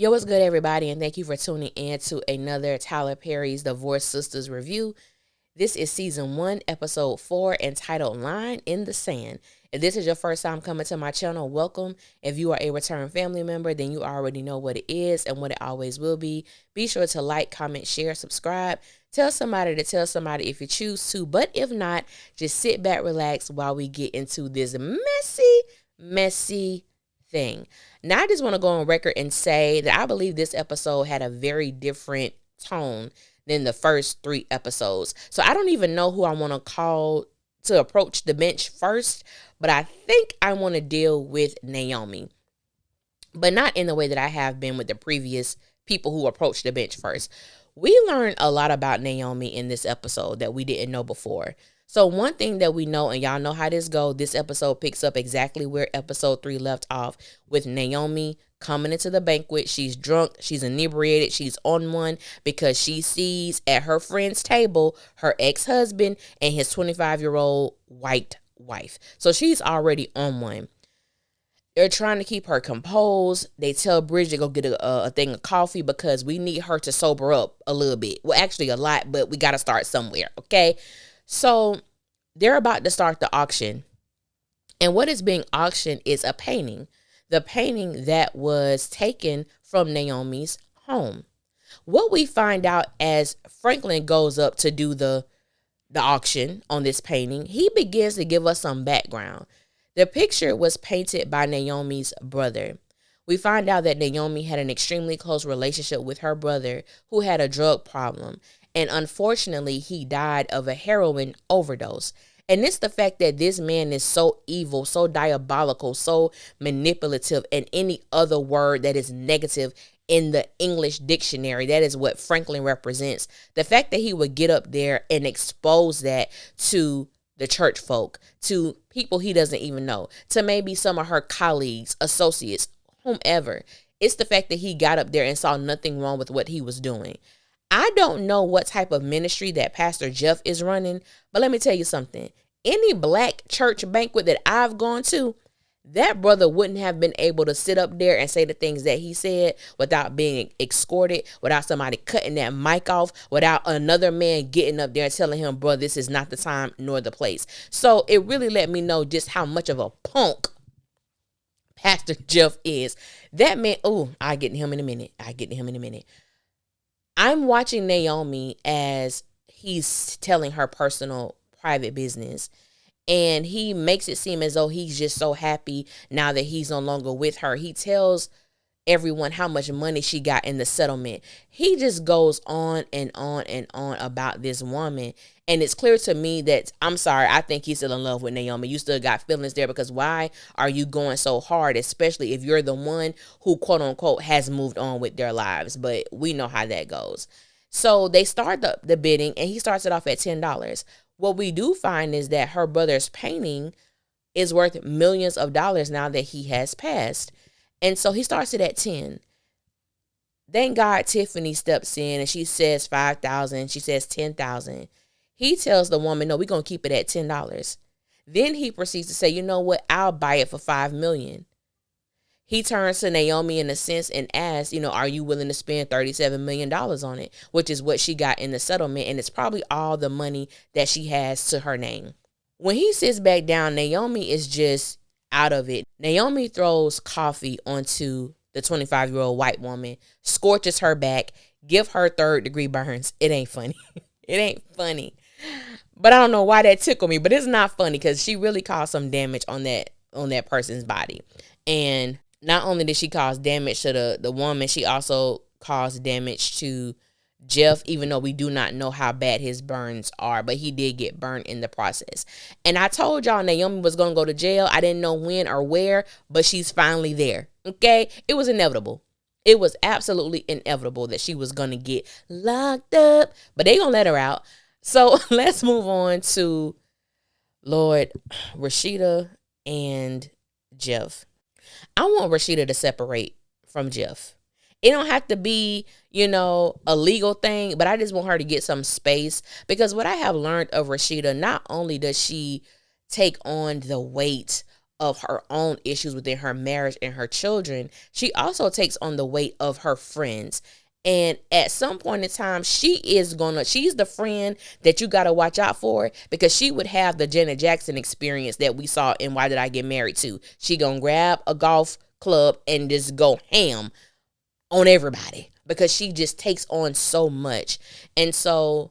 Yo, what's good, everybody, and thank you for tuning in to another Tyler Perry's Divorce Sistas review. This is season 1, episode 4, entitled Line in the Sand. If this is your first time coming to my channel, welcome. If you are a return family member, then you already know what it is and what it always will be. Be sure to like, comment, share, subscribe. Tell somebody to tell somebody if you choose to, but if not, just sit back, relax while we get into this messy thing. Now, I just want to go on record and say that I believe this episode had a very different tone than the first 3 episodes. So I don't even know who I want to call to approach the bench first, but I think I want to deal with Naomi, but not in the way that I have been with the previous people who approached the bench first. We learned a lot about Naomi in this episode that we didn't know before. So one thing that we know, and y'all know how this goes, this episode picks up exactly where episode 3 left off, with Naomi coming into the banquet. She's drunk, she's inebriated, she's on one because she sees at her friend's table her ex-husband and his 25-year-old white wife. So she's already on one. They're trying to keep her composed. They tell Bridget to go get a thing of coffee because we need her to sober up a little bit. Well, actually a lot, but we got to start somewhere, okay? So they're about to start the auction. And what is being auctioned is a painting. The painting that was taken from Naomi's home. What we find out as Franklin goes up to do the auction on this painting, he begins to give us some background. The picture was painted by Naomi's brother. We find out that Naomi had an extremely close relationship with her brother who had a drug problem. And unfortunately, he died of a heroin overdose. And it's the fact that this man is so evil, so diabolical, so manipulative, and any other word that is negative in the English dictionary, that is what Franklin represents. The fact that he would get up there and expose that to the church folk, to people he doesn't even know, to maybe some of her colleagues, associates, whomever. It's the fact that he got up there and saw nothing wrong with what he was doing. I don't know what type of ministry that Pastor Jeff is running, but let me tell you something. Any black church banquet that I've gone to, that brother wouldn't have been able to sit up there and say the things that he said without being escorted, without somebody cutting that mic off, without another man getting up there and telling him, bro, this is not the time nor the place. So it really let me know just how much of a punk Pastor Jeff is. That man, I get to him in a minute. I'm watching Naomi as he's telling her personal, private business. And he makes it seem as though he's just so happy now that he's no longer with her. He tells everyone how much money she got in the settlement. He just goes on and on and on about this woman. And it's clear to me that, I'm sorry, I think he's still in love with Naomi. You still got feelings there, because why are you going so hard, especially if you're the one who, quote unquote, has moved on with their lives? But we know how that goes. So they start the bidding, and he starts it off at $10. What we do find is that her brother's painting is worth millions of dollars now that he has passed. And so he starts it at 10. Thank God Tiffany steps in and she says 5,000. She says 10,000. He tells the woman, no, we're going to keep it at $10. Then he proceeds to say, you know what? I'll buy it for $5 million. He turns to Naomi in a sense and asks, are you willing to spend $37 million on it? Which is what she got in the settlement. And it's probably all the money that she has to her name. When he sits back down, Naomi is just out of it. Naomi throws coffee onto the 25-year-old white woman, scorches her back, give her 3rd-degree burns. It ain't funny. It ain't funny. But I don't know why that tickled me, but it's not funny because she really caused some damage on that person's body. And not only did she cause damage to the woman, she also caused damage to Jeff, even though we do not know how bad his burns are, but he did get burned in the process. And I told y'all Naomi was going to go to jail. I didn't know when or where, but she's finally there. Okay? It was inevitable. It was absolutely inevitable that she was going to get locked up, but they going to let her out. So let's move on to Lord Rashida and Jeff. I want Rashida to separate from Jeff. It don't have to be, a legal thing, but I just want her to get some space, because what I have learned of Rashida, not only does she take on the weight of her own issues within her marriage and her children, she also takes on the weight of her friends. And at some point in time, she's the friend that you got to watch out for, because she would have the Janet Jackson experience that we saw in Why Did I Get Married To. She gonna grab a golf club and just go ham on everybody, because she just takes on so much. And so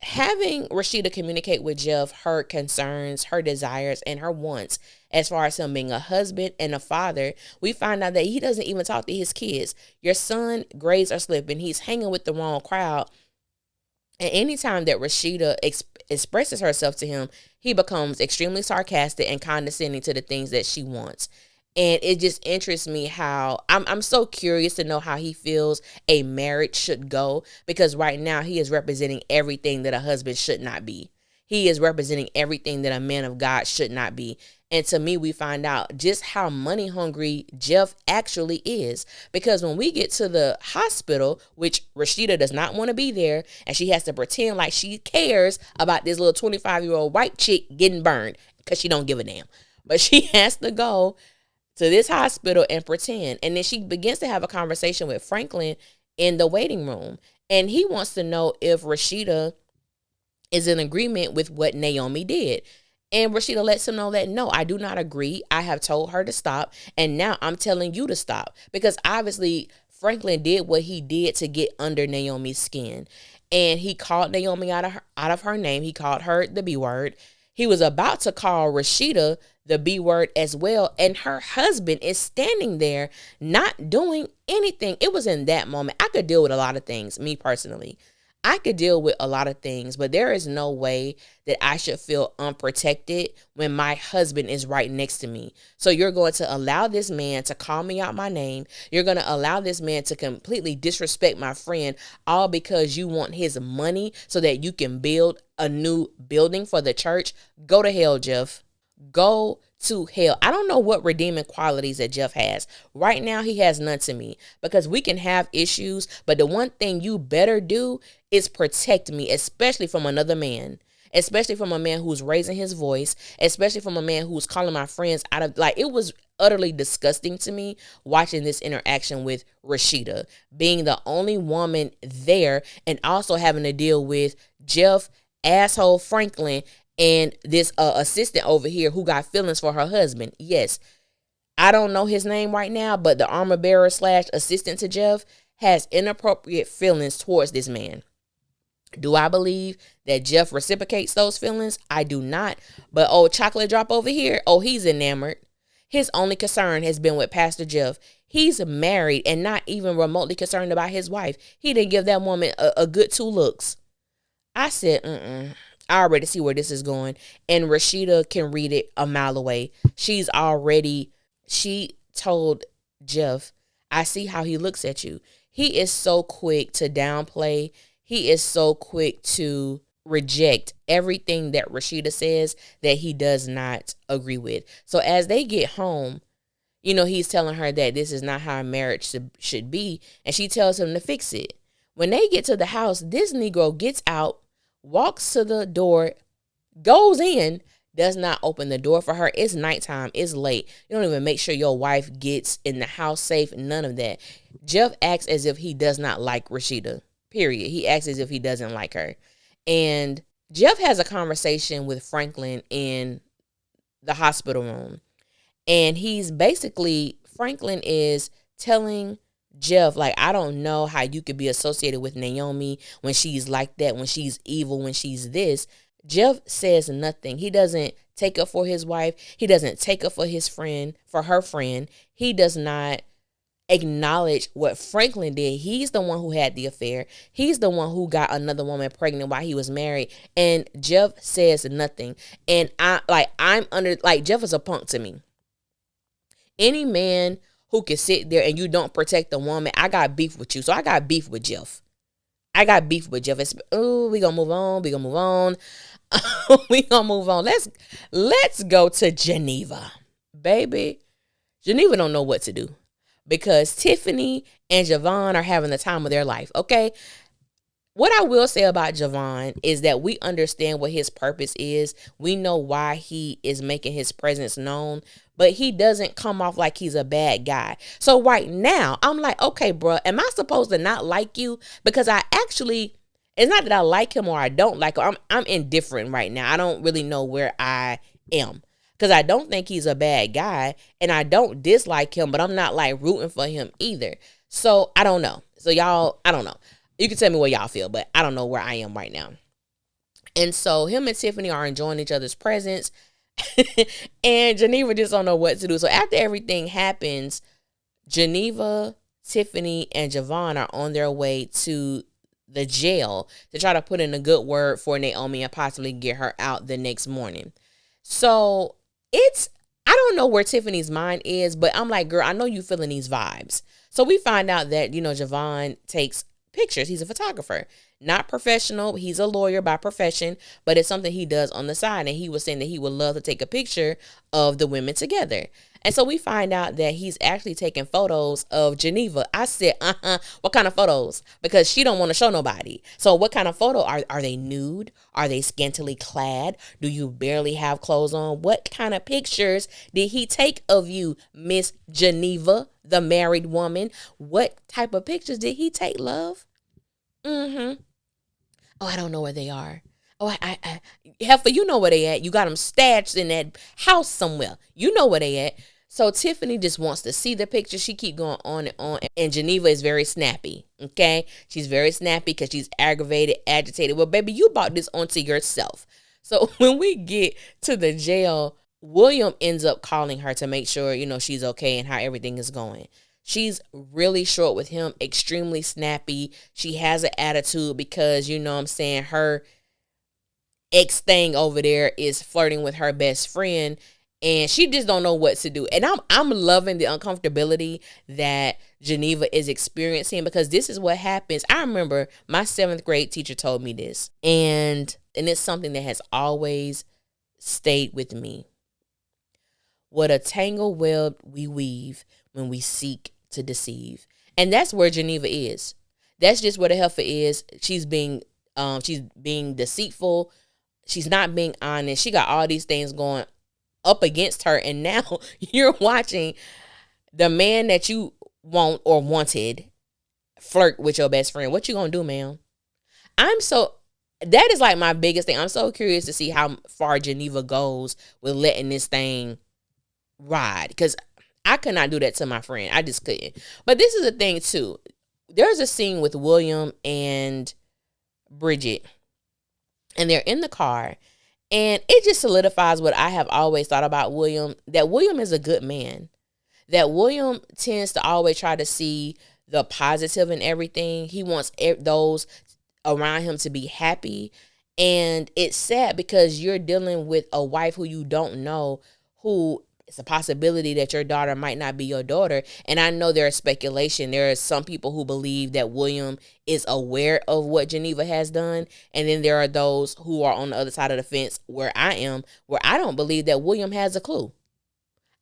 having Rashida communicate with Jeff her concerns, her desires, and her wants as far as him being a husband and a father, we find out that he doesn't even talk to his kids. Your son grades are slipping. He's hanging with the wrong crowd. And anytime that Rashida expresses herself to him, he becomes extremely sarcastic and condescending to the things that she wants. And it just interests me how I'm so curious to know how he feels a marriage should go, because right now he is representing everything that a husband should not be. He is representing everything that a man of God should not be. And to me, we find out just how money hungry Jeff actually is. Because when we get to the hospital, which Rashida does not want to be there, and she has to pretend like she cares about this little 25-year-old white chick getting burned, because she don't give a damn. But she has to go to this hospital and pretend. And then she begins to have a conversation with Franklin in the waiting room. And he wants to know if Rashida is in agreement with what Naomi did. And Rashida lets him know that, no, I do not agree. I have told her to stop. And now I'm telling you to stop. Because obviously Franklin did what he did to get under Naomi's skin. And he called Naomi out of her name. He called her the B word. He was about to call Rashida the B word as well. And her husband is standing there not doing anything. It was in that moment. I could deal with a lot of things, me personally. I could deal with a lot of things, but there is no way that I should feel unprotected when my husband is right next to me. So you're going to allow this man to call me out my name. You're going to allow this man to completely disrespect my friend, all because you want his money so that you can build a new building for the church. Go to hell, Jeff. Go to hell. I don't know what redeeming qualities that Jeff has. Right now, he has none to me, because we can have issues, but the one thing you better do is protect me, especially from another man, especially from a man who's raising his voice, especially from a man who's calling my friends out of, like, it was utterly disgusting to me watching this interaction with Rashida, being the only woman there, and also having to deal with Jeff, asshole Franklin, and this assistant over here who got feelings for her husband. Yes, I don't know his name right now, but the armor bearer / assistant to Jeff has inappropriate feelings towards this man. Do I believe that Jeff reciprocates those feelings? I do not. But chocolate drop over here, he's enamored. His only concern has been with Pastor Jeff. He's married and not even remotely concerned about his wife. He didn't give that woman a good 2 looks. I said, I already see where this is going. And Rashida can read it a mile away. She told Jeff, I see how he looks at you. He is so quick to downplay. He is so quick to reject everything that Rashida says that he does not agree with. So as they get home, he's telling her that this is not how a marriage should be. And she tells him to fix it. When they get to the house, this Negro gets out, walks to the door, goes in, does not open the door for her. It's nighttime. It's late. You don't even make sure your wife gets in the house safe. None of that. Jeff acts as if he does not like Rashida, period. He acts as if he doesn't like her. And Jeff has a conversation with Franklin in the hospital room. And Franklin is telling Jeff, like, I don't know how you could be associated with Naomi when she's like that, when she's evil, when she's this. Jeff says nothing. He doesn't take up for his wife. He doesn't take up for her friend. He does not acknowledge what Franklin did. He's the one who had the affair. He's the one who got another woman pregnant while he was married. And Jeff says nothing. And Jeff is a punk to me. Any man who can sit there and you don't protect the woman, I got beef with you. So I got beef with Jeff. We gonna move on. We gonna move on. Let's go to Geneva. Baby, Geneva don't know what to do, because Tiffany and Javon are having the time of their life, okay? What I will say about Javon is that we understand what his purpose is. We know why he is making his presence known, but he doesn't come off like he's a bad guy. So right now, I'm like, okay, bro, am I supposed to not like you? Because I actually, it's not that I like him or I don't like him. I'm indifferent right now. I don't really know where I am. Because I don't think he's a bad guy and I don't dislike him, but I'm not like rooting for him either. So I don't know. So y'all, I don't know. You can tell me what y'all feel, but I don't know where I am right now. And so him and Tiffany are enjoying each other's presence. And Geneva just don't know what to do. So after everything happens, Geneva, Tiffany, and Javon are on their way to the jail to try to put in a good word for Naomi and possibly get her out the next morning. So I don't know where Tiffany's mind is, but I'm like, girl, I know you feeling these vibes. So we find out that, Javon takes pictures. He's a photographer, not professional. He's a lawyer by profession, but it's something he does on the side. And he was saying that he would love to take a picture of the women together. And so we find out that he's actually taking photos of Geneva. I said, what kind of photos? Because she don't want to show nobody. So what kind of photo? Are they nude? Are they scantily clad? Do you barely have clothes on? What kind of pictures did he take of you, Miss Geneva, the married woman? What type of pictures did he take, love? Oh, I don't know where they are. Oh, Heifer, you know where they at. You got them stashed in that house somewhere. You know where they at. So Tiffany just wants to see the picture. She keep going on and on. And Geneva is very snappy, okay? She's very snappy because she's aggravated, agitated. Well, baby, you brought this onto yourself. So when we get to the jail, William ends up calling her to make sure, she's okay and how everything is going. She's really short with him, extremely snappy. She has an attitude because, her ex thing over there is flirting with her best friend. And she just don't know what to do. And I'm loving the uncomfortability that Geneva is experiencing because this is what happens. I remember my 7th grade teacher told me this. And it's something that has always stayed with me. What a tangled web we weave when we seek to deceive. And that's where Geneva is. That's just where the heifer is. She's being deceitful. She's not being honest. She got all these things going up against her, and now you're watching the man that you want or wanted flirt with your best friend. What you gonna do, ma'am? That is like my biggest thing. I'm so curious to see how far Geneva goes with letting this thing ride, because I could not do that to my friend. I just couldn't. But this is the thing too. There's a scene with William and Bridget, and they're in the car. And it just solidifies what I have always thought about William, that William is a good man, that William tends to always try to see the positive in everything. He wants those around him to be happy. And it's sad because you're dealing with a wife who you don't know, who it's a possibility that your daughter might not be your daughter. And I know there is speculation. There are some people who believe that William is aware of what Geneva has done. And then there are those who are on the other side of the fence where I am, where I don't believe that William has a clue.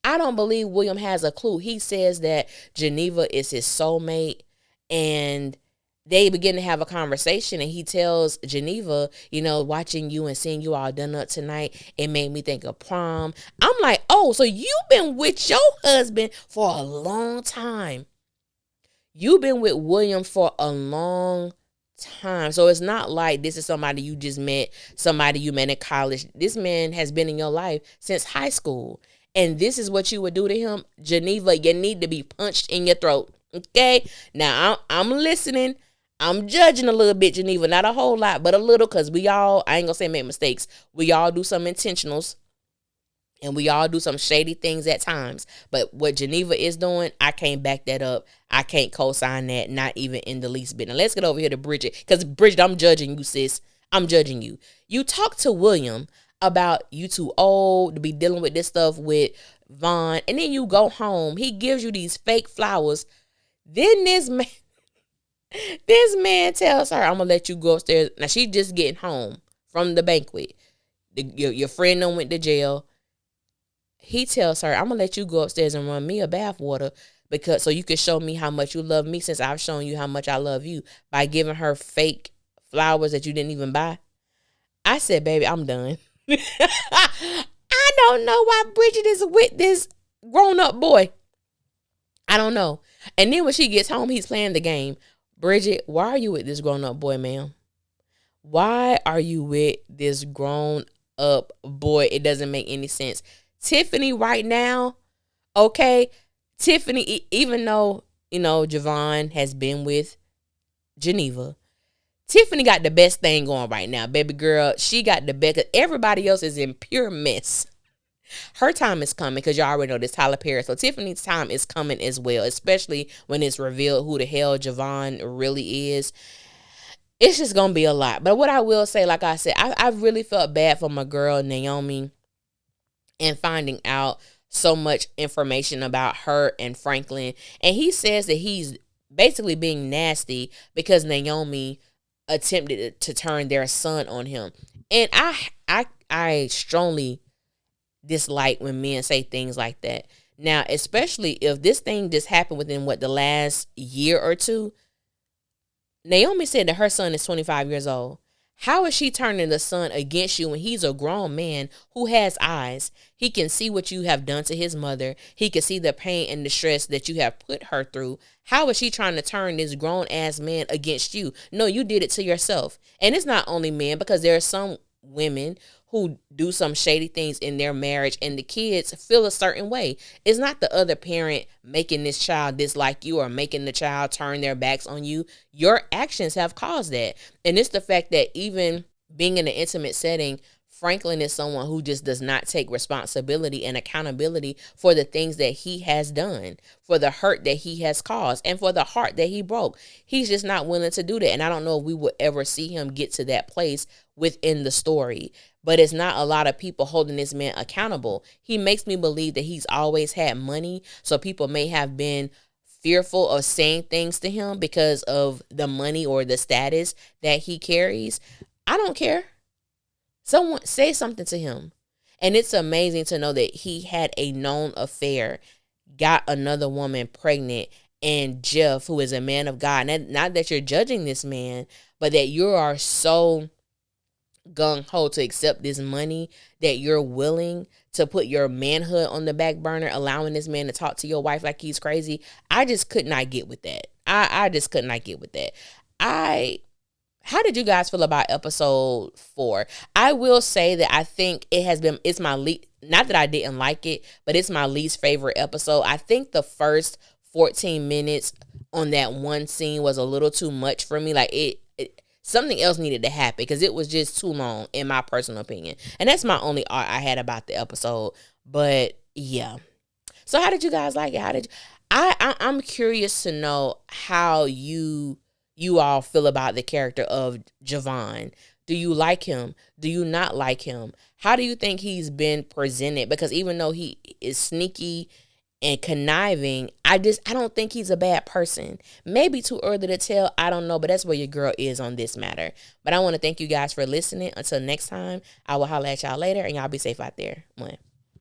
I don't believe William has a clue. He says that Geneva is his soulmate, and they begin to have a conversation, and he tells Geneva, watching you and seeing you all done up tonight, it made me think of prom. I'm like, oh, so you've been with your husband for a long time. You've been with William for a long time. So it's not like this is somebody you just met, somebody you met in college. This man has been in your life since high school. And this is what you would do to him. Geneva, you need to be punched in your throat. Okay? Now, I'm listening. I'm judging a little bit, Geneva. Not a whole lot, but a little, because I ain't going to say make mistakes. We all do some intentionals, and we all do some shady things at times. But what Geneva is doing, I can't back that up. I can't co-sign that, not even in the least bit. Now, let's get over here to Bridget, because Bridget, I'm judging you, sis. I'm judging you. You talk to William about you too old to be dealing with this stuff with Vaughn, and then you go home. He gives you these fake flowers. Then this man tells her, I'm going to let you go upstairs. Now, she's just getting home from the banquet. Your friend done went to jail. He tells her, I'm going to let you go upstairs and run me a bath water so you can show me how much you love me, since I've shown you how much I love you, by giving her fake flowers that you didn't even buy. I said, baby, I'm done. I don't know why Bridget is with this grown-up boy. I don't know. And then when she gets home, he's playing the game. Bridget, why are you with this grown-up boy, ma'am? Why are you with this grown-up boy? It doesn't make any sense. Tiffany right now, okay? Tiffany, even though, Javon has been with Geneva, Tiffany got the best thing going right now. Baby girl, she got the best. Everybody else is in pure mess. Her time is coming because you already know this Tyler Perry. So Tiffany's time is coming as well, especially when it's revealed who the hell Javon really is. It's just going to be a lot. But what I will say, like I said, I really felt bad for my girl Naomi and finding out so much information about her and Franklin. And he says that he's basically being nasty because Naomi attempted to turn their son on him. And I strongly dislike when men say things like that. Now, especially if this thing just happened within the last year or two. Naomi said that her son is 25 years old. How is she turning the son against you when he's a grown man who has eyes? He can see what you have done to his mother. He can see the pain and the stress that you have put her through. How is she trying to turn this grown-ass man against you? No, you did it to yourself. And it's not only men, because there are some women who do some shady things in their marriage and the kids feel a certain way. It's not the other parent making this child dislike you or making the child turn their backs on you. Your actions have caused that. And it's the fact that even being in an intimate setting, Franklin is someone who just does not take responsibility and accountability for the things that he has done, for the hurt that he has caused, and for the heart that he broke. He's just not willing to do that. And I don't know if we will ever see him get to that place within the story. But it's not a lot of people holding this man accountable. He makes me believe that he's always had money, so people may have been fearful of saying things to him because of the money or the status that he carries. I don't care. Someone say something to him. And it's amazing to know that he had a known affair, got another woman pregnant, and Jeff, who is a man of God, not that you're judging this man, but that you are so gung-ho to accept this money that you're willing to put your manhood on the back burner, allowing this man to talk to your wife like he's crazy. I just could not get with that. I just could not get with that. How did you guys feel about episode 4? I will say that I think it's my least, not that I didn't like it, but it's my least favorite episode. I think the first 14 minutes on that one scene was a little too much for me. Like something else needed to happen because it was just too long, in my personal opinion. And that's my only art I had about the episode. But yeah. So how did you guys like it? I'm curious to know how you all feel about the character of Javon. Do you like him? Do you not like him? How do you think he's been presented? Because even though he is sneaky and conniving, I don't think he's a bad person. Maybe too early to tell. I don't know, but that's where your girl is on this matter. But I want to thank you guys for listening. Until next time, I will holler at y'all later, and y'all be safe out there. Mwah.